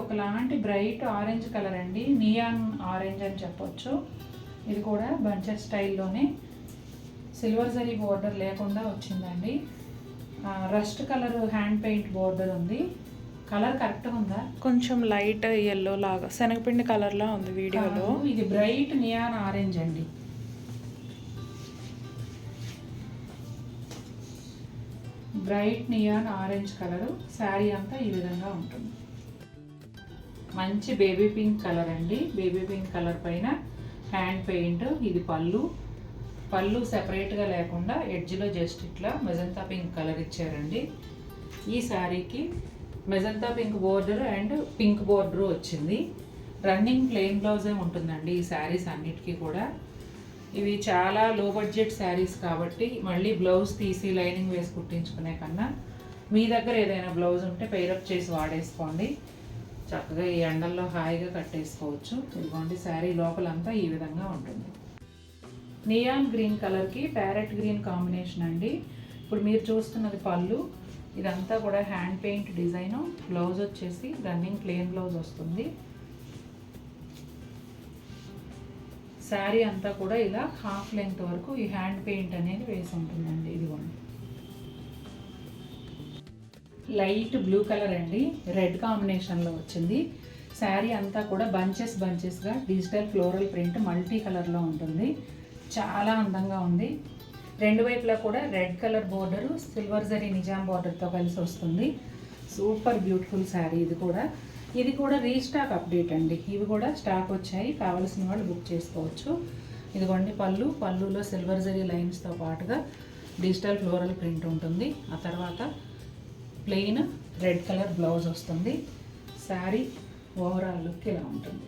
ఒకలాంటి bright orange colour అండి, neon orange అని చెప్పొచ్చు. ఇది కూడా బంచెస్ స్టైల్లోనే సిల్వర్ జరీ బోర్డర్ లేకుండా వచ్చిందండి. Rust colour hand paint border ఉంది. కలర్ కరెక్ట్గా ఉందా? కొంచెం లైట్ ఎల్లో లాగా శనగపిండి కలర్లా ఉంది వీడియోలో. ఇది బ్రైట్ నియాన్ ఆరెంజ్ అండి. Bright neon orange colour. Sari అంతా ఈ విధంగా ఉంటుంది. మంచి బేబీ పింక్ కలర్ అండి. బేబీ పింక్ కలర్ పైన హ్యాండ్ పెయింట్. ఇది పళ్ళు. పళ్ళు సెపరేట్గా లేకుండా ఎడ్జ్లో జస్ట్ ఇట్లా మెజంతా పింక్ కలర్ ఇచ్చారండి. ఈ శారీకి magenta pink border and pink border వచ్చింది. రన్నింగ్ ప్లెయిన్ బ్లౌజే ఉంటుందండి ఈ శారీస్ అన్నిటికీ కూడా. ఇవి చాలా లో బడ్జెట్ శారీస్ కాబట్టి మళ్ళీ బ్లౌజ్ తీసి లైనింగ్ వేసి కుట్టించుకునే కన్నా మీ దగ్గర ఏదైనా బ్లౌజ్ ఉంటే పెయిరప్ చేసి వాడేసుకోండి. చక్కగా ఈ ఎండల్లో హాయిగా కట్టేసుకోవచ్చు. ఇదిగోండి శారీ లోపలంతా ఈ విధంగా ఉంటుంది. నియాన్ గ్రీన్ కలర్కి ప్యారెట్ గ్రీన్ కాంబినేషన్ అండి. ఇప్పుడు మీరు చూస్తున్నది పళ్ళు. ఇదంతా కూడా హ్యాండ్ పెయింట్ డిజైను. బ్లౌజ్ వచ్చేసి రన్నింగ్ ప్లెయిన్ బ్లౌజ్ వస్తుంది. శారీ అంతా కూడా ఇలా హాఫ్ లెంగ్త్ వరకు ఈ హ్యాండ్ పెయింట్ అనేది వేసి ఉంటుందండి. ఇదిగోండి లైట్ బ్లూ కలర్ అండి, రెడ్ కాంబినేషన్లో వచ్చింది. శారీ అంతా కూడా బంచెస్గా డిజిటల్ ఫ్లోరల్ ప్రింట్ మల్టీ కలర్లో ఉంటుంది. చాలా అందంగా ఉంది. రెండు వైపులా కూడా red colour border silver zari Nizam బోర్డర్తో కలిసి వస్తుంది. Super beautiful sari. ఇది కూడా రీస్టాక్ అప్డేట్ అండి. ఇవి కూడా స్టాక్ వచ్చాయి, కావాల్సిన వాళ్ళు బుక్ చేసుకోవచ్చు. ఇదిగోండి పళ్ళులో సిల్వర్ జరీ లైన్స్తో పాటుగా డిజిటల్ ఫ్లోరల్ ప్రింట్ ఉంటుంది. ఆ తర్వాత ప్లెయిన్ రెడ్ కలర్ బ్లౌజ్ వస్తుంది. శారీ ఓవరాల్ లుక్ ఇలా ఉంటుంది.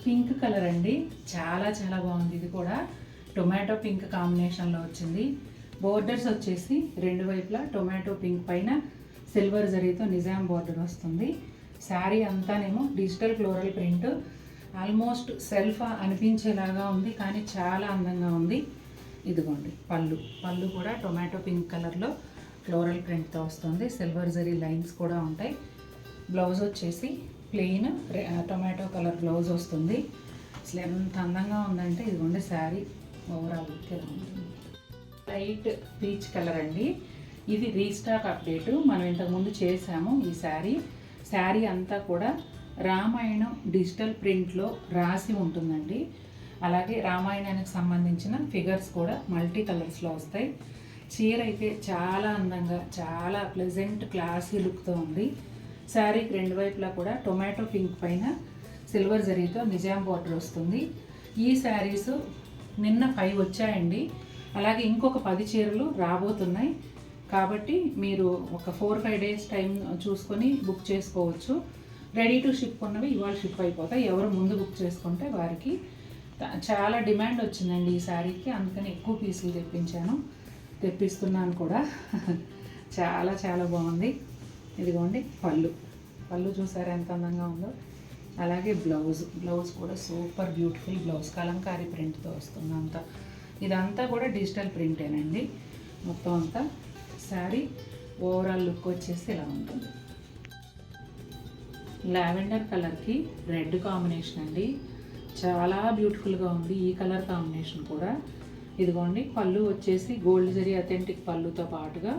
పింక్ కలర్ అండి, చాలా చాలా బాగుంది. ఇది కూడా టొమాటో పింక్ కాంబినేషన్లో వచ్చింది. బోర్డర్స్ వచ్చేసి రెండు వైపులా టొమాటో పింక్ పైన సిల్వర్ జరీతో నిజాం బోర్డర్ వస్తుంది. శారీ అంతానేమో digital floral print. Almost self అనిపించేలాగా ఉంది కానీ చాలా అందంగా ఉంది. ఇదిగోండి పళ్ళు కూడా టొమాటో పింక్ కలర్లో ఫ్లోరల్ ప్రింట్తో వస్తుంది. సిల్వర్ జరీ లైన్స్ కూడా ఉంటాయి. బ్లౌజ్ వచ్చేసి ప్లెయిన్ టొమాటో కలర్ బ్లౌజ్ వస్తుంది. అసలు ఎంత అందంగా ఉందంటే ఇదిగోండి శారీ ఓవరాల్ ఇలా ఉంటుంది. లైట్ పీచ్ కలర్ అండి. ఇది రీస్టాక్ అప్డేటు. మనం ఇంతకుముందు చేసాము ఈ శారీ అంతా కూడా రామాయణం డిజిటల్ ప్రింట్లో రాసి ఉంటుందండి. అలాగే రామాయణానికి సంబంధించిన ఫిగర్స్ కూడా మల్టీ కలర్స్లో వస్తాయి. చీర అయితే చాలా అందంగా చాలా ప్లెజెంట్ క్లాసీ లుక్తో ఉంది. శారీకి రెండు వైపులా కూడా టొమాటో పింక్ పైన సిల్వర్ జరీతో నిజాం బార్డర్ వస్తుంది. ఈ శారీస్ నిన్న 5 వచ్చాయండి. అలాగే ఇంకొక 10 చీరలు రాబోతున్నాయి. కాబట్టి మీరు ఒక 4-5 డేస్ టైం చూసుకొని బుక్ చేసుకోవచ్చు. రెడీ టు షిప్ ఉన్నవి ఇవాళ షిప్ అయిపోతాయి. ఎవరు ముందు బుక్ చేసుకుంటే వారికి. చాలా డిమాండ్ వచ్చిందండి ఈ శారీకి, అందుకని ఎక్కువ పీసులు తెప్పిస్తున్నాను కూడా. చాలా చాలా బాగుంది. ఇదిగోండి పళ్ళు చూసారా ఎంత అందంగా ఉందో. అలాగే బ్లౌజ్ కూడా సూపర్ బ్యూటిఫుల్ బ్లౌజ్. కలంకారీ ప్రింట్తో వస్తుంది. ఇదంతా కూడా డిజిటల్ ప్రింటేనండి మొత్తం అంతా. శారీ ఓవరాల్ లుక్ వచ్చేసి ఇలా ఉంటుంది. లావెండర్ కలర్కి రెడ్ కాంబినేషన్ అండి. చాలా బ్యూటిఫుల్గా ఉంది ఈ కలర్ కాంబినేషన్ కూడా. ఇదిగోండి పళ్ళు వచ్చేసి గోల్డ్ జరీ అథెంటిక్ పళ్ళుతో పాటుగా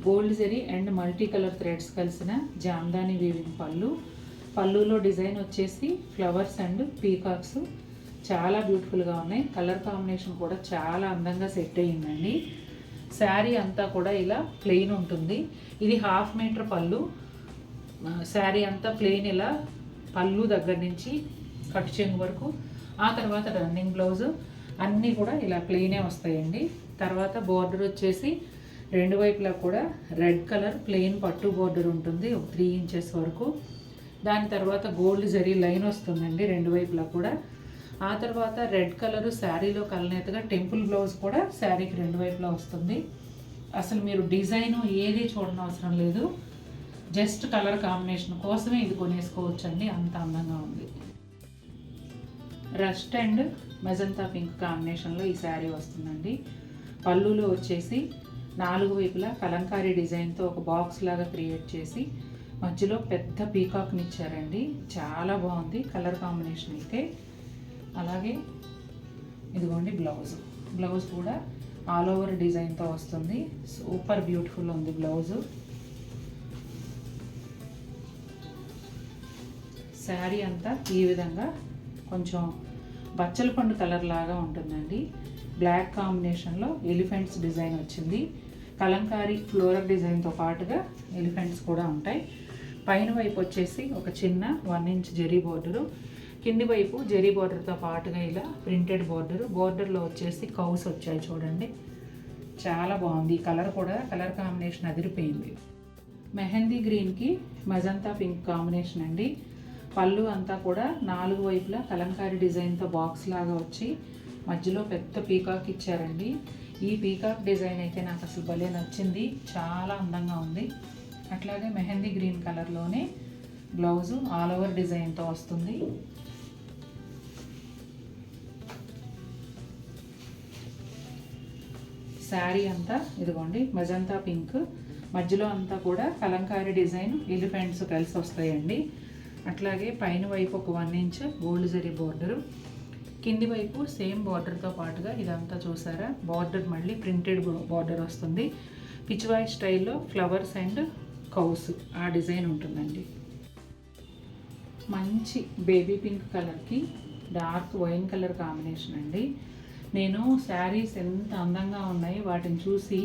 gold zari and multi colour threads కలిసిన జామ్దాని వీవింగ్ పళ్ళులో డిజైన్ వచ్చేసి ఫ్లవర్స్ అండ్ పీకాక్స్ చాలా బ్యూటిఫుల్గా ఉన్నాయి. కలర్ కాంబినేషన్ కూడా చాలా అందంగా సెట్ అయ్యిందండి. శారీ అంతా కూడా ఇలా ప్లెయిన్ ఉంటుంది. ఇది 1/2 మీటర్ పళ్ళు. శారీ అంతా ప్లెయిన్ ఇలా పళ్ళు దగ్గర నుంచి కట్ చెంగు వరకు. ఆ తర్వాత రన్నింగ్ బ్లౌజ్ అన్నీ కూడా ఇలా ప్లెయినే వస్తాయండి. తర్వాత బోర్డర్ వచ్చేసి రెండు వైపులా కూడా రెడ్ కలర్ ప్లెయిన్ పట్టు బోర్డర్ ఉంటుంది, ఒక 3 ఇంచెస్ వరకు. దాని తర్వాత గోల్డ్ జరీ లైన్ వస్తుందండి రెండు వైపులా కూడా. ఆ తర్వాత రెడ్ కలర్ శారీలో కలనేతగా టెంపుల్ బ్లౌజ్ కూడా శారీకి రెండు వైపులా వస్తుంది. అసలు మీరు డిజైన్ ఏది చూడడం అవసరం లేదు, జస్ట్ కలర్ కాంబినేషన్ కోసమే ఇది కొనేసుకోవచ్చండి, అంత అందంగా ఉంది. రస్ట్ అండ్ మెజంతా పింక్ కాంబినేషన్లో ఈ శారీ వస్తుందండి. పళ్ళులో వచ్చేసి 4 వైపులా కలంకారీ డిజైన్తో ఒక బాక్స్ లాగా క్రియేట్ చేసి మధ్యలో పెద్ద పీకాక్ని ఇచ్చారండి, చాలా బాగుంది కలర్ కాంబినేషన్ అయితే. అలాగే ఇదిగోండి బ్లౌజ్ కూడా ఆల్ ఓవర్ డిజైన్తో వస్తుంది. సూపర్ బ్యూటిఫుల్ ఉంది బ్లౌజు. శారీ అంతా ఈ విధంగా కొంచెం బచ్చల పండు కలర్ లాగా ఉంటుందండి. బ్లాక్ కాంబినేషన్లో ఎలిఫెంట్స్ డిజైన్ వచ్చింది. కలంకారీ ఫ్లోరల్ డిజైన్తో పాటుగా ఎలిఫెంట్స్ కూడా ఉంటాయి. పైన వైపు వచ్చేసి ఒక చిన్న 1 ఇంచ్ జరీ బోర్డరు, కింది వైపు జరీ బోర్డర్తో పాటుగా ఇలా ప్రింటెడ్ బోర్డర్లో వచ్చేసి కౌస్ వచ్చాయి చూడండి. చాలా బాగుంది. ఈ కలర్ కూడా కలర్ కాంబినేషన్ అదిరిపోయింది. మెహందీ గ్రీన్కి మజంతా పింక్ కాంబినేషన్ అండి. పళ్ళు అంతా కూడా 4 వైపులా కలంకారీ డిజైన్తో బాక్స్ లాగా వచ్చి మధ్యలో పెద్ద పీకాక్ ఇచ్చారండి. ఈ పీకాక్ డిజైన్ అయితే నాకు అసలు భలే నచ్చింది, చాలా అందంగా ఉంది. అట్లాగే మెహందీ గ్రీన్ కలర్లోనే బ్లౌజు ఆల్ ఓవర్ డిజైన్తో వస్తుంది. శారీ అంతా ఇదిగోండి మజంతా పింక్, మధ్యలో అంతా కూడా కలంకారీ డిజైన్ ఎలిఫెంట్స్ కలిసి వస్తాయండి. అట్లాగే పైన వైపు ఒక 1 ఇంచ్ గోల్డ్ జరీ బోర్డరు, కింది వైపు సేమ్ బార్డర్తో పాటుగా ఇదంతా చూసారా బార్డర్ మళ్ళీ ప్రింటెడ్ బార్డర్ వస్తుంది. పిచ్వాయ్ స్టైల్లో ఫ్లవర్స్ అండ్ కౌస్ ఆ డిజైన్ ఉంటుందండి. మంచి బేబీ పింక్ కలర్కి డార్క్ వైన్ కలర్ కాంబినేషన్ అండి. నేను శారీస్ ఎంత అందంగా ఉన్నాయి వాటిని చూసి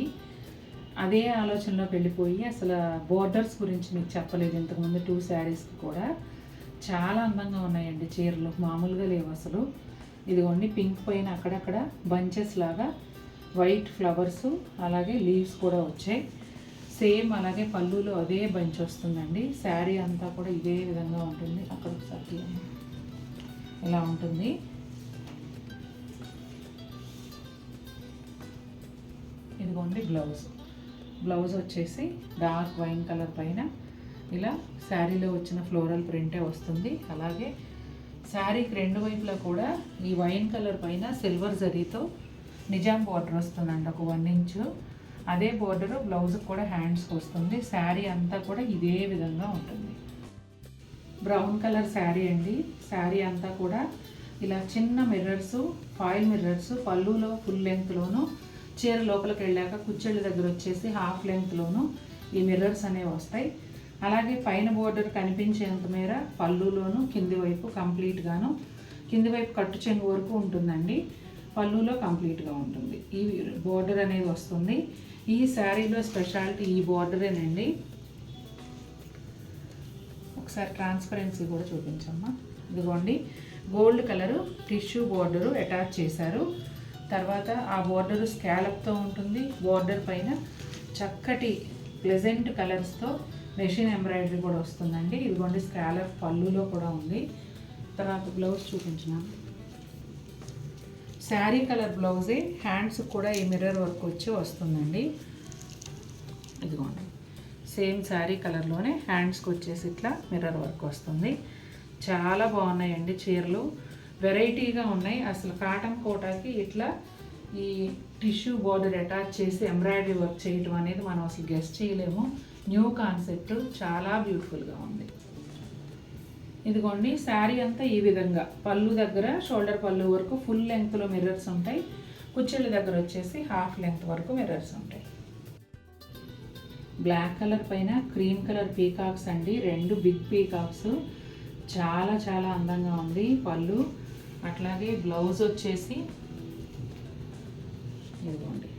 అదే ఆలోచనలోకి వెళ్ళిపోయి అసలు బోర్డర్స్ గురించి మీకు చెప్పలేదు ఇంతకుముందు 2 శారీస్కి కూడా. చాలా అందంగా ఉన్నాయండి చీరలు, మామూలుగా లేవు అసలు. ఇదిగోండి పింక్ పైన అక్కడక్కడ బంచెస్ లాగా వైట్ ఫ్లవర్స్ అలాగే లీవ్స్ కూడా వచ్చాయి. సేమ్ అలాగే పళ్ళులో అదే బంచ్ వస్తుందండి. శారీ అంతా కూడా ఇదే విధంగా ఉంటుంది. అక్కడ ఒకసారి ఇలా ఉంటుంది. ఇదిగోండి బ్లౌజ్ వచ్చేసి డార్క్ వైన్ కలర్ పైన ఇలా శారీలో వచ్చిన ఫ్లోరల్ ప్రింటే వస్తుంది. అలాగే శారీకి 2 వైపులా కూడా ఈ వైన్ కలర్ పైన సిల్వర్ జరీతో నిజాం బార్డర్ వస్తుందండి, ఒక 1 ఇంచు. అదే బార్డర్ బ్లౌజ్కి కూడా హ్యాండ్స్కి వస్తుంది. శారీ అంతా కూడా ఇదే విధంగా ఉంటుంది. బ్రౌన్ కలర్ శారీ అండి. శారీ అంతా కూడా ఇలా చిన్న మిర్రర్స్, ఫాయిల్ మిర్రర్స్ పళ్ళులో ఫుల్ లెంగ్త్లోను, చీర లోపలికి వెళ్ళాక కుచ్చెళ్ళ దగ్గర వచ్చేసి హాఫ్ లెంగ్త్లోను ఈ మిర్రర్స్ అనేవి వస్తాయి. అలాగే పైన బోర్డర్ కనిపించేంత మేర పళ్ళులోను కింది వైపు కంప్లీట్గాను, కింది వైపు కట్టు చెంగు వరకు ఉంటుందండి. పళ్ళులో కంప్లీట్గా ఉంటుంది. ఈ బోర్డర్ అనేది వస్తుంది. ఈ శారీలో స్పెషాలిటీ ఈ బోర్డరేనండి. ఒకసారి ట్రాన్స్పరెన్సీ కూడా చూపించమ్మా. ఇదిగోండి gold colour tissue border attach చేశారు. తర్వాత ఆ బోర్డరు స్కాలప్తో ఉంటుంది. బోర్డర్ పైన చక్కటి ప్లెజెంట్ కలర్స్తో మెషిన్ ఎంబ్రాయిడరీ కూడా వస్తుందండి. ఇదిగోండి స్కాలప్ పళ్ళులో కూడా ఉంది. తర్వాత బ్లౌజ్ చూపించినాను. శారీ కలర్ బ్లౌజే హ్యాండ్స్ కూడా ఈ మిర్రర్ వర్క్ వచ్చి వస్తుందండి. ఇదిగోండి సేమ్ శారీ కలర్లోనే హ్యాండ్స్కి వచ్చేసి ఇట్లా మిర్రర్ వర్క్ వస్తుంది. చాలా బాగున్నాయండి చీరలు, వెరైటీగా ఉన్నాయి. అసలు కాటన్ కోటాకి ఇట్లా ఈ టిష్యూ బోర్డర్ అటాచ్ చేసి ఎంబ్రాయిడరీ వర్క్ చేయటం అనేది మనం అసలు గెస్ట్ చేయలేము. న్యూ కాన్సెప్ట్, చాలా బ్యూటిఫుల్గా ఉంది. ఇదిగోండి శారీ అంతా ఈ విధంగా పళ్ళు దగ్గర షోల్డర్ పళ్ళు వరకు ఫుల్ లెంగ్త్లో మిర్రర్స్ ఉంటాయి. కుచ్చెళ్ళ దగ్గర వచ్చేసి హాఫ్ లెంగ్త్ వరకు మిర్రర్స్ ఉంటాయి. బ్లాక్ కలర్ పైన క్రీమ్ కలర్ పీకాక్స్ అండి, 2 బిగ్ పీకాక్స్. చాలా చాలా అందంగా ఉంది పళ్ళు. అట్లాగే బ్లౌజ్ వచ్చేసి ఇదిగోండి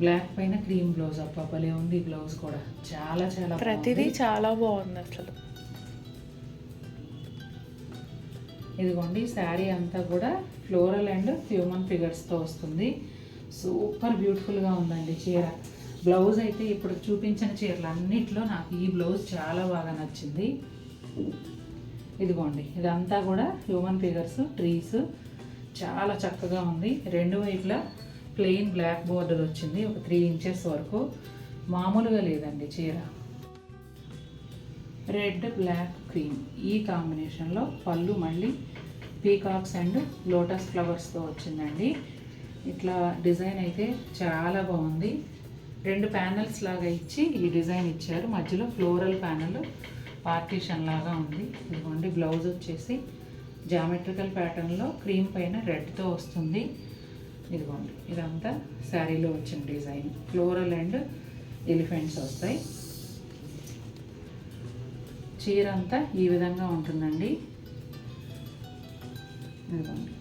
బ్లాక్ పైన క్రీమ్ బ్లౌజ్. అప్పలే ఉంది బ్లౌజ్ కూడా, చాలా చాలా ప్రతిదీ చాలా బాగుంది అసలు. ఇదిగోండి శారీ అంతా కూడా ఫ్లోరల్ అండ్ హ్యూమన్ ఫిగర్స్తో వస్తుంది. సూపర్ బ్యూటిఫుల్గా ఉందండి చీర. బ్లౌజ్ అయితే ఇప్పుడు చూపించిన చీరలు అన్నిట్లో నాకు ఈ బ్లౌజ్ చాలా బాగా నచ్చింది. ఇదిగోండి ఇదంతా కూడా హ్యూమన్ ఫిగర్స్, ట్రీస్, చాలా చక్కగా ఉంది. 2 వైపులా ప్లెయిన్ బ్లాక్ బోర్డర్ వచ్చింది, ఒక 3 ఇంచెస్ వరకు. మామూలుగా లేదండి చీర. రెడ్ బ్లాక్ క్రీమ్ ఈ కాంబినేషన్లో పళ్ళు మళ్ళీ పీకాక్స్ అండ్ లోటస్ ఫ్లవర్స్తో వచ్చిందండి. ఇట్లా డిజైన్ అయితే చాలా బాగుంది. 2 ప్యానల్స్ లాగా ఇచ్చి ఈ డిజైన్ ఇచ్చారు. మధ్యలో ఫ్లోరల్ ప్యానల్ పార్టీషన్ లాగా ఉంది. ఇదిగోండి బ్లౌజ్ వచ్చేసి జామెట్రికల్ ప్యాటర్న్లో క్రీమ్ పైన రెడ్తో వస్తుంది. ఇదిగోండి ఇదంతా శారీలో వచ్చిన డిజైన్. ఫ్లోరల్ అండ్ ఎలిఫెంట్స్ వస్తాయి. చీర అంతా ఈ విధంగా ఉంటుందండి. ఇదిగోండి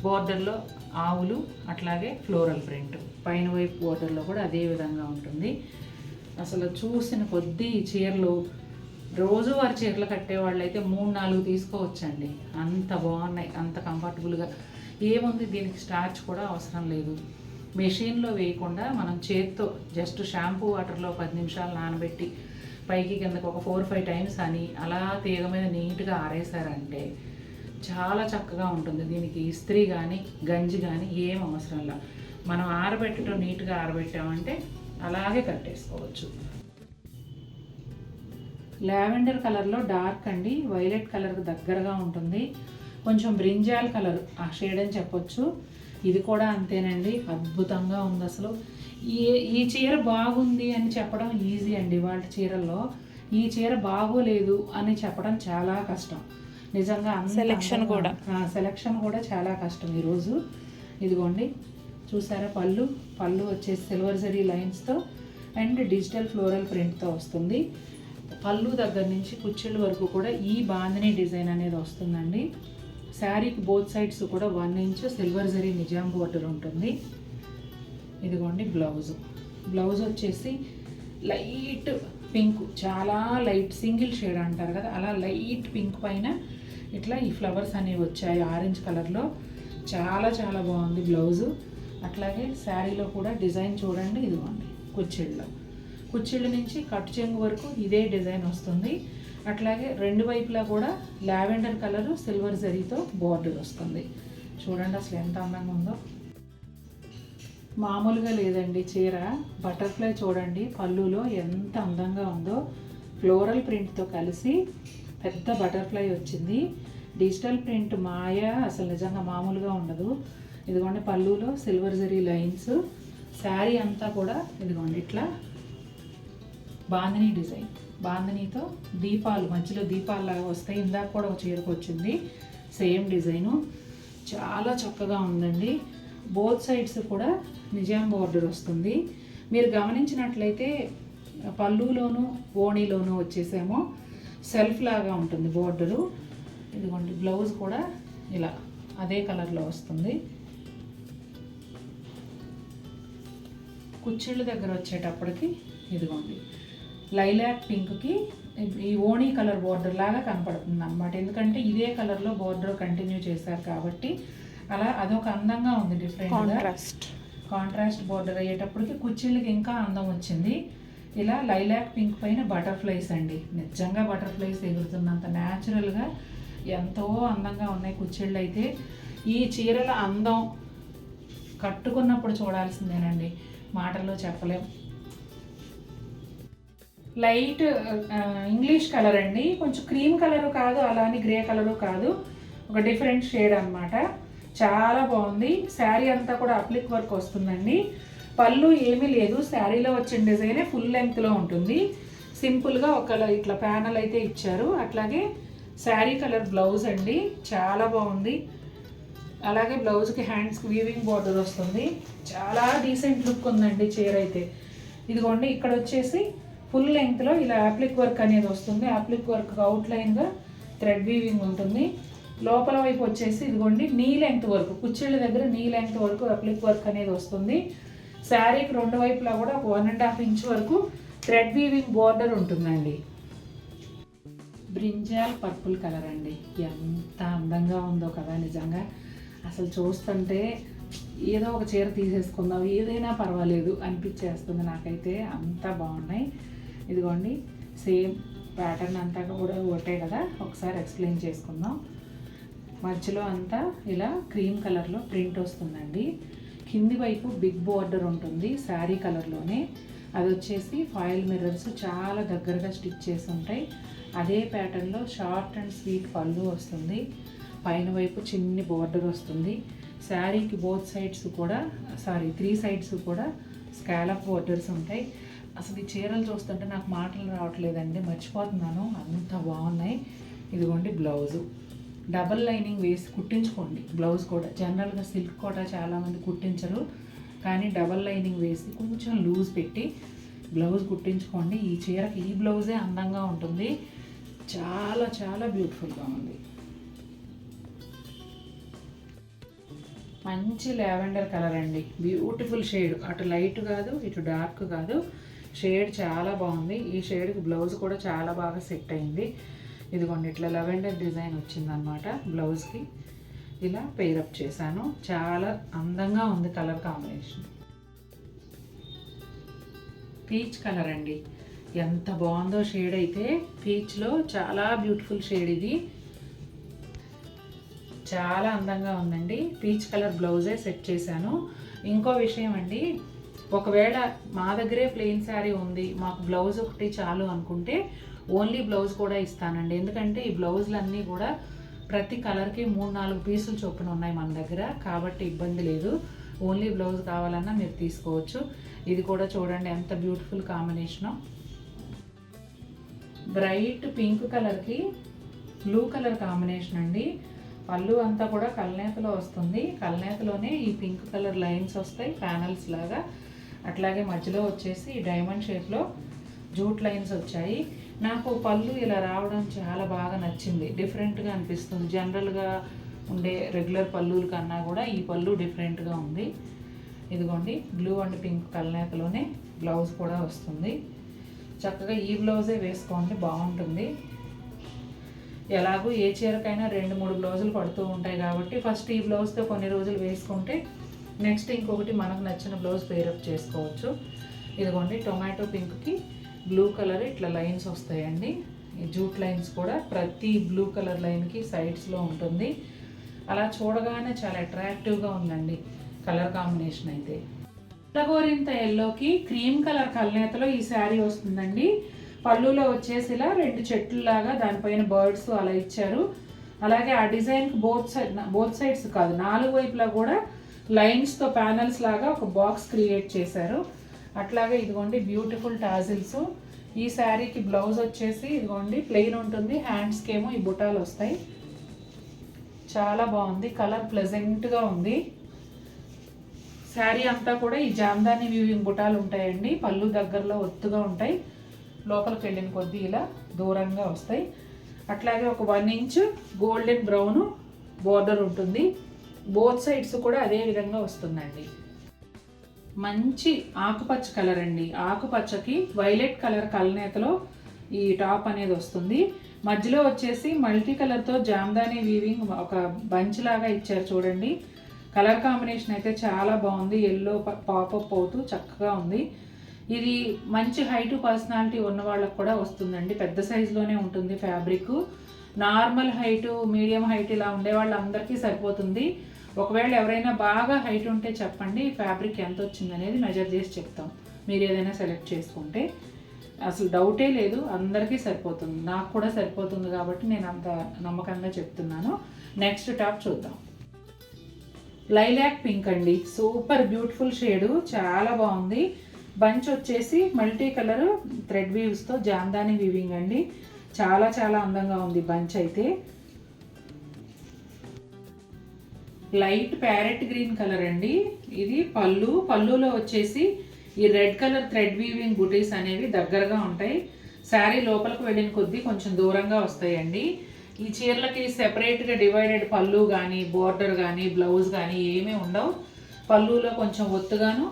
బోర్డర్లో ఆవులు, అట్లాగే ఫ్లోరల్ ప్రింట్. పైన వైపు బోర్డర్లో కూడా అదే విధంగా ఉంటుంది. అసలు చూసిన కొద్దీ ఈ చీరలు రోజువారి చీరలు కట్టేవాళ్ళు అయితే 3-4 తీసుకోవచ్చండి. అంత బాగున్నాయి, అంత కంఫర్టబుల్గా. ఏముంది దీనికి స్టార్చ్ కూడా అవసరం లేదు. మెషిన్లో వేయకుండా మనం చేత్తో జస్ట్ షాంపూ వాటర్లో 10 నిమిషాలు నానబెట్టి పైకి కిందకు ఒక 4-5 టైమ్స్ అని అలా తీగ మీద నీట్గా ఆరేసారంటే చాలా చక్కగా ఉంటుంది. దీనికి ఇస్త్రీ కానీ గంజి కానీ ఏం అవసరం లేదు. మనం ఆరబెట్టడం నీట్గా ఆరబెట్టామంటే అలాగే కట్టేసుకోవచ్చు. లావెండర్ కలర్లో డార్క్ అండి, వైలెట్ కలర్కి దగ్గరగా ఉంటుంది. కొంచెం బ్రింజాల్ కలర్ ఆ షేడ్ అని చెప్పొచ్చు. ఇది కూడా అంతేనండి, అద్భుతంగా ఉంది. అసలు ఈ చీర బాగుంది అని చెప్పడం ఈజీ అండి. వాళ్ళ చీరల్లో ఈ చీర బాగోలేదు అని చెప్పడం చాలా కష్టం నిజంగా. సెలెక్షన్ కూడా చాలా కష్టం ఈరోజు. ఇదిగోండి చూసారా, పళ్ళు వచ్చేసి సిల్వర్ జరీ లైన్స్తో అండ్ డిజిటల్ ఫ్లోరల్ ప్రింట్తో వస్తుంది. పళ్ళు దగ్గర నుంచి కుచ్చిళ్ళ వరకు కూడా ఈ బాందిని డిజైన్ అనేది వస్తుందండి. శారీకి బోత్ సైడ్స్ కూడా 1 inch silver zari Nizam border ఉంటుంది. ఇదిగోండి బ్లౌజ్ వచ్చేసి లైట్ పింక్, చాలా లైట్ సింగిల్ షేడ్ అంటారు కదా, అలా లైట్ పింక్ పైన ఇట్లా ఈ ఫ్లవర్స్ అనేవి వచ్చాయి ఆరెంజ్ కలర్లో. చాలా చాలా బాగుంది బ్లౌజు. అట్లాగే శారీలో కూడా డిజైన్ చూడండి. ఇదిగోండి కుచ్చిళ్ళ నుంచి కట్ చెంగు వరకు ఇదే డిజైన్ వస్తుంది. అట్లాగే 2 వైపులా కూడా లావెండర్ కలర్ సిల్వర్ జరీతో బోర్డర్ వస్తుంది. చూడండి అసలు ఎంత అందంగా ఉందో, మామూలుగా లేదండి చీర. బటర్ఫ్లై చూడండి పళ్ళులో ఎంత అందంగా ఉందో. ఫ్లోరల్ ప్రింట్తో కలిసి పెద్ద బటర్ఫ్లై వచ్చింది. డిజిటల్ ప్రింట్ మాయ అసలు నిజంగా మామూలుగా ఉండదు. ఇదిగోండి పళ్ళులో సిల్వర్ జరీ లైన్స్. శారీ అంతా కూడా ఇదిగోండి ఇట్లా బాందిని డిజైన్, బాందినితో దీపాలు మధ్యలో దీపాలలాగా వస్తాయి. ఇందాక కూడా ఒక చీరకు వచ్చింది సేమ్ డిజైను. చాలా చక్కగా ఉందండి. బోత్ సైడ్స్ కూడా నిజాం బోర్డర్ వస్తుంది. మీరు గమనించినట్లయితే పళ్ళులోను ఓణీలోను వచ్చేసేమో సెల్ఫ్ లాగా ఉంటుంది బోర్డరు. ఇదిగోండి బ్లౌజ్ కూడా ఇలా అదే కలర్లో వస్తుంది. కుచ్చిళ్ళ దగ్గర వచ్చేటప్పటికి ఇదిగోండి లైలాక్ పింక్కి ఈ ఓణీ కలర్ బోర్డర్ లాగా కనపడుతుంది అన్నమాట. ఎందుకంటే ఇదే కలర్లో బోర్డర్ కంటిన్యూ చేశారు కాబట్టి అలా అదొక అందంగా ఉంది. డిఫరెంట్గా కాంట్రాస్ట్ బోర్డర్ అయ్యేటప్పటికి కుచ్చిళ్ళకి ఇంకా అందం వచ్చింది. ఇలా లైలాక్ పింక్ పైన బటర్ఫ్లైస్ అండి, నిజంగా బటర్ఫ్లైస్ ఎగురుతున్నంత న్యాచురల్గా ఎంతో అందంగా ఉన్నాయి కుచ్చిళ్ళు అయితే. ఈ చీరల అందం కట్టుకున్నప్పుడు చూడాల్సిందేనండి, మాటల్లో చెప్పలేం. లైట్ ఇంగ్లీష్ కలర్ అండి, కొంచెం క్రీమ్ కలరు కాదు, అలానే గ్రే కలరు కాదు, ఒక డిఫరెంట్ షేడ్ అన్నమాట. చాలా బాగుంది. శారీ అంతా కూడా అప్లిక్ వర్క్ వస్తుందండి. పళ్ళు ఏమీ లేదు, శారీలో వచ్చిన డిజైనే ఫుల్ లెంగ్త్లో ఉంటుంది. సింపుల్గా ఒక ఇట్లా ప్యానల్ అయితే ఇచ్చారు. అట్లాగే శారీ కలర్ బ్లౌజ్ అండి, చాలా బాగుంది. అలాగే బ్లౌజ్కి హ్యాండ్స్కి వీవింగ్ బార్డర్ వస్తుంది. చాలా డీసెంట్ లుక్ ఉందండి చీర అయితే. ఇదిగోండి ఇక్కడ వచ్చేసి ఫుల్ లెంగ్త్లో ఇలా అప్లిక్ వర్క్ అనేది వస్తుంది. అప్లిక్ వర్క్ అవుట్లైన్గా థ్రెడ్ వీవింగ్ ఉంటుంది. లోపల వైపు వచ్చేసి ఇదిగోండి నీ లెంగ్త్ వరకు, కుచ్చిళ్ళ దగ్గర నీ లెంగ్త్ వరకు అప్లిక్ వర్క్ అనేది వస్తుంది. శారీకి 2 వైపులా కూడా 1.5 ఇంచ్ వరకు థ్రెడ్ వీవింగ్ బోర్డర్ ఉంటుందండి. బ్రింజాల్ పర్పుల్ కలర్ అండి, ఎంత అందంగా ఉందో కదా నిజంగా. అసలు చూస్తుంటే ఏదో ఒక చీర తీసేసుకుందాం, ఏదైనా పర్వాలేదు అనిపించేస్తుంది నాకైతే. అంతా బాగున్నాయి. ఇదిగోండి సేమ్ ప్యాటర్న్ అంతా కూడా ఒకటే కదా, ఒకసారి ఎక్స్ప్లెయిన్ చేసుకుందాం. మధ్యలో అంతా ఇలా క్రీమ్ కలర్లో ప్రింట్ వస్తుందండి. కింది వైపు బిగ్ బోర్డర్ ఉంటుంది శారీ కలర్లోనే. అది వచ్చేసి ఫాయిల్ మిర్రర్స్ చాలా దగ్గరగా స్టిచ్ చేసి ఉంటాయి. అదే ప్యాటర్న్లో షార్ట్ అండ్ స్వీట్ పళ్ళు వస్తుంది. పైన వైపు చిన్ని బోర్డర్ వస్తుంది. శారీకి బోత్ సైడ్స్ కూడా 3 సైడ్స్ కూడా స్కాలప్ బోర్డర్స్ ఉంటాయి. అసలు ఈ చీరలు చూస్తుంటే నాకు మాటలు రావట్లేదండి, మర్చిపోతున్నాను, అంత బాగున్నాయి. ఇదిగోండి బ్లౌజు, డబల్ లైనింగ్ వేసి కుట్టించుకోండి. బ్లౌజ్ కూడా జనరల్గా సిల్క్ కూడా చాలామంది కుట్టించరు, కానీ డబల్ లైనింగ్ వేసి కొంచెం లూజ్ పెట్టి బ్లౌజ్ కుట్టించుకోండి. ఈ చీరకి ఈ బ్లౌజే అందంగా ఉంటుంది, చాలా చాలా బ్యూటిఫుల్గా ఉంది. మంచి లావెండర్ కలర్ అండి, బ్యూటిఫుల్ షేడ్, అటు లైట్ కాదు ఇటు డార్క్ కాదు, షేడ్ చాలా బాగుంది. ఈ షేడ్కి బ్లౌజ్ కూడా చాలా బాగా సెట్ అయింది. ఇదిగోండి ఇట్లా లెవెండర్ డిజైన్ వచ్చిందనమాట. బ్లౌజ్కి ఇలా పేరప్ చేశాను, చాలా అందంగా ఉంది కలర్ కాంబినేషన్. పీచ్ కలర్ అండి, ఎంత బాగుందో షేడ్ అయితే. పీచ్లో చాలా బ్యూటిఫుల్ షేడ్, ఇది చాలా అందంగా ఉందండి. పీచ్ కలర్ బ్లౌజే సెట్ చేశాను. ఇంకో విషయం అండి, ఒకవేళ మా దగ్గరే ప్లెయిన్ శారీ ఉంది, మాకు బ్లౌజ్ ఒకటి చాలు అనుకుంటే ఓన్లీ బ్లౌజ్ కూడా ఇస్తానండి. ఎందుకంటే ఈ బ్లౌజులన్నీ కూడా ప్రతి కలర్కి 3-4 పీసులు చొప్పున ఉన్నాయి మన దగ్గర, కాబట్టి ఇబ్బంది లేదు. ఓన్లీ బ్లౌజ్ కావాలన్నా మీరు తీసుకోవచ్చు. ఇది కూడా చూడండి ఎంత బ్యూటిఫుల్ కాంబినేషను. బ్రైట్ పింక్ కలర్కి బ్లూ కలర్ కాంబినేషన్ అండి. పళ్ళు అంతా కూడా కల్నేతలో వస్తుంది, కల్నేతలోనే ఈ పింక్ కలర్ లైన్స్ వస్తాయి ప్యానల్స్ లాగా. అట్లాగే మధ్యలో వచ్చేసి డైమండ్ షేప్లో జూట్ లైన్స్ వచ్చాయి. నాకు పళ్ళు ఇలా రావడం చాలా బాగా నచ్చింది, డిఫరెంట్గా అనిపిస్తుంది. జనరల్గా ఉండే రెగ్యులర్ పళ్ళుల కన్నా కూడా ఈ పళ్ళు డిఫరెంట్గా ఉంది. ఇదిగోండి బ్లూ అండ్ పింక్ కల్నేతలోనే బ్లౌజ్ కూడా వస్తుంది. చక్కగా ఈ బ్లౌజే వేసుకోండి, బాగుంటుంది. ఎలాగో ఏ చీరకైనా 2-3 బ్లౌజులు పడుతూ ఉంటాయి కాబట్టి ఫస్ట్ ఈ బ్లౌజ్తో కొన్ని రోజులు వేసుకుంటే నెక్స్ట్ ఇంకొకటి మనకు నచ్చిన బ్లౌజ్ పేరప్ చేసుకోవచ్చు. ఇదిగోండి టొమాటో పింక్కి బ్లూ కలర్ ఇట్లా లైన్స్ వస్తాయండి. ఈ జూట్ లైన్స్ కూడా ప్రతి బ్లూ కలర్ లైన్కి సైడ్స్లో ఉంటుంది. అలా చూడగానే చాలా అట్రాక్టివ్గా ఉందండి కలర్ కాంబినేషన్ అయితే. గోరింత ఎల్లోకి క్రీమ్ కలర్ కల్నేతలో ఈ శారీ వస్తుందండి. పళ్ళులో వచ్చేసి ఇలా 2 చెట్లులాగా దానిపైన బర్డ్స్ అలా ఇచ్చారు. అలాగే ఆ డిజైన్కి బోత్ సైడ్స్ కాదు 4 వైపులా కూడా లైన్స్తో ప్యానల్స్ లాగా ఒక బాక్స్ క్రియేట్ చేశారు. అట్లాగే ఇదిగోండి బ్యూటిఫుల్ టాజిల్స్. ఈ శారీకి బ్లౌజ్ వచ్చేసి ఇదిగోండి ప్లెయిన్ ఉంటుంది, హ్యాండ్స్కి ఏమో ఈ బుటాలు వస్తాయి. చాలా బాగుంది, కలర్ ప్లెజెంట్గా ఉంది. శారీ అంతా కూడా ఈ జామ్దాని వీవింగ్ బుటాలు ఉంటాయండి. పళ్ళు దగ్గరలో ఒత్తుగా ఉంటాయి, లోపలికి వెళ్ళిన కొద్దీ ఇలా దూరంగా వస్తాయి. అట్లాగే ఒక 1 ఇంచ్ గోల్డెన్ బ్రౌన్ బోర్డర్ ఉంటుంది. బోత్ సైడ్స్ కూడా అదే విధంగా వస్తుందండి. మంచి ఆకుపచ్చ కలర్ అండి, ఆకుపచ్చకి వైలెట్ కలర్ కల్నేతలో ఈ టాప్ అనేది వస్తుంది. మధ్యలో వచ్చేసి మల్టీ కలర్తో జామ్దాని వీవింగ్ ఒక బంచ్ లాగా ఇచ్చారు చూడండి. కలర్ కాంబినేషన్ అయితే చాలా బాగుంది, ఎల్లో పాపప్ అవుతూ చక్కగా ఉంది. ఇది మంచి హైటు పర్సనాలిటీ ఉన్న వాళ్ళకి కూడా వస్తుందండి, పెద్ద సైజులోనే ఉంటుంది fabric. Normal height medium height ఇలా ఉండే వాళ్ళందరికీ సరిపోతుంది. ఒకవేళ ఎవరైనా బాగా హైట్ ఉంటే చెప్పండి, ఫ్యాబ్రిక్ ఎంత వచ్చింది అనేది మెజర్ చేసి చెప్తాం. మీరు ఏదైనా సెలెక్ట్ చేసుకుంటే అసలు డౌటే లేదు, అందరికీ సరిపోతుంది. నాకు కూడా సరిపోతుంది కాబట్టి నేను అంత నమ్మకంగా చెప్తున్నాను. నెక్స్ట్ టాప్ చూద్దాం. లైలాక్ పింక్ అండి, సూపర్ బ్యూటిఫుల్ షేడు, చాలా బాగుంది. బంచ్ వచ్చేసి మల్టీ కలర్ థ్రెడ్ వీవ్స్తో జామ్దాని వీవింగ్ అండి. చాలా చాలా అందంగా ఉంది బంచ్ అయితే. లైట్ ప్యారెట్ గ్రీన్ కలర్ అండి. ఇది పళ్ళులో వచ్చేసి ఈ రెడ్ కలర్ థ్రెడ్ వీవింగ్ బుటీస్ అనేవి దగ్గరగా ఉంటాయి. శారీ లోపలికి వెళ్ళిన కొద్దీ కొంచెం దూరంగా వస్తాయండి. ఈ చీరలకి సెపరేట్గా డివైడెడ్ పళ్ళు కానీ బోర్డర్ కానీ బ్లౌజ్ కానీ ఏమీ ఉండవు. పళ్ళులో కొంచెం ఒత్తుగాను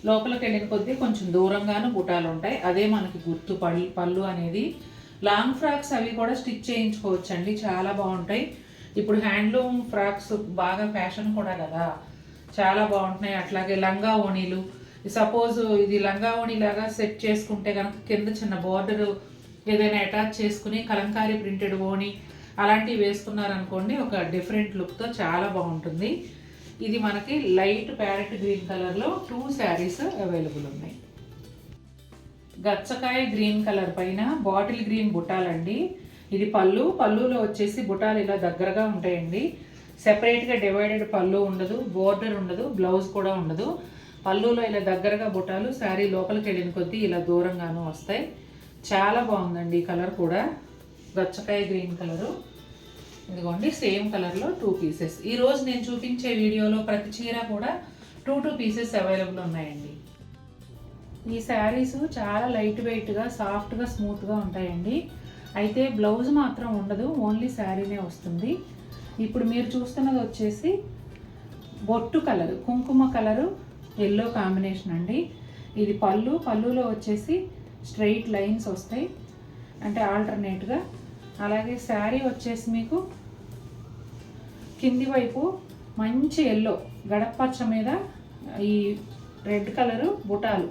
లోపలికి వెళ్ళిన కొద్దీ కొంచెం దూరంగాను బుటాలు ఉంటాయి. అదే మనకి గుర్తు పళ్ళు అనేది. లాంగ్ ఫ్రాక్స్ అవి కూడా స్టిచ్ చేయించుకోవచ్చండి, చాలా బాగుంటాయి. ఇప్పుడు హ్యాండ్లూమ్ ఫ్రాక్స్ బాగా ఫ్యాషన్ కూడా కదా, చాలా బాగుంటున్నాయి. అట్లాగే లంగా ఓణీలు, సపోజ్ ఇది లంగా ఓణీ లాగా సెట్ చేసుకుంటే కనుక కింద చిన్న బార్డర్ ఏదైనా అటాచ్ చేసుకుని కలంకారీ ప్రింటెడ్ ఓణీ అలాంటివి వేసుకున్నారనుకోండి, ఒక డిఫరెంట్ లుక్తో చాలా బాగుంటుంది. ఇది మనకి లైట్ ప్యారెట్ గ్రీన్ కలర్లో 2 శారీస్ అవైలబుల్ ఉన్నాయి. గచ్చకాయ గ్రీన్ కలర్ పైన బాటిల్ గ్రీన్ బుటాలండి. ఇది పళ్ళులో వచ్చేసి బుటాలు ఇలా దగ్గరగా ఉంటాయండి. సెపరేట్గా డివైడెడ్ పళ్ళు ఉండదు, బోర్డర్ ఉండదు, బ్లౌజ్ కూడా ఉండదు. పళ్ళులో ఇలా దగ్గరగా బుటాలు, శారీ లోపలికి వెళ్ళిన కొద్దీ ఇలా దూరంగాను వస్తాయి. చాలా బాగుందండి ఈ కలర్ కూడా, గచ్చకాయ గ్రీన్ కలరు. ఇదిగోండి సేమ్ కలర్లో 2 పీసెస్. ఈరోజు నేను చూపించే వీడియోలో ప్రతి చీర కూడా 2 పీసెస్ అవైలబుల్ ఉన్నాయండి. ఈ శారీస్ చాలా లైట్ వెయిట్గా, సాఫ్ట్గా, స్మూత్గా ఉంటాయండి. అయితే బ్లౌజ్ మాత్రం ఉండదు, ఓన్లీ శారీనే వస్తుంది. ఇప్పుడు మీరు చూస్తున్నది వచ్చేసి బొట్టు కలరు, కుంకుమ కలరు, ఎల్లో కాంబినేషన్ అండి. ఇది పళ్ళులో వచ్చేసి స్ట్రైట్ లైన్స్ వస్తాయి, అంటే ఆల్టర్నేట్గా. అలాగే శారీ వచ్చేసి మీకు కింది వైపు మంచి ఎల్లో గడపచ్చ మీద ఈ రెడ్ కలరు బుటాలు,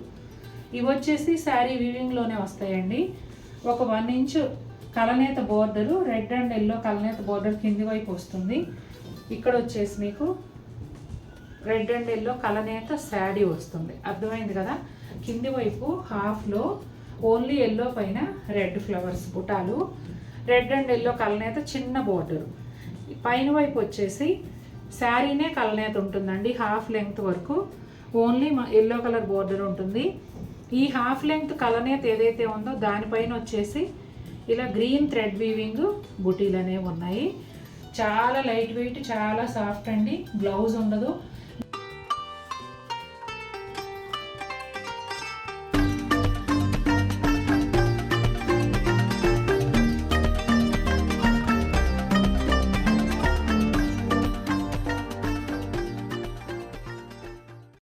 ఇవి వచ్చేసి శారీ వీవింగ్లోనే వస్తాయండి. ఒక 1 ఇంచు కలనేత బోర్డరు, రెడ్ అండ్ ఎల్లో కలనేత బోర్డర్ కింది వైపు వస్తుంది. ఇక్కడ వచ్చేసి మీకు రెడ్ అండ్ ఎల్లో కలనేత శారీ వస్తుంది. అర్థమైంది కదా? కింది వైపు హాఫ్లో ఓన్లీ ఎల్లో పైన రెడ్ ఫ్లవర్స్ బుటాలు, రెడ్ అండ్ ఎల్లో కలనేత చిన్న బోర్డరు. పైన వైపు వచ్చేసి శారీనే కలనేత ఉంటుందండి. హాఫ్ లెంగ్త్ వరకు ఓన్లీ ఎల్లో కలర్ బోర్డర్ ఉంటుంది. ఈ హాఫ్ లెంగ్త్ కలనేత ఏదైతే ఉందో దానిపైన వచ్చేసి ఇలా గ్రీన్ థ్రెడ్ వీవింగ్ బుటీలు అనేవి ఉన్నాయి. చాలా లైట్ వెయిట్, చాలా సాఫ్ట్ అండి. బ్లౌజ్ ఉండదు.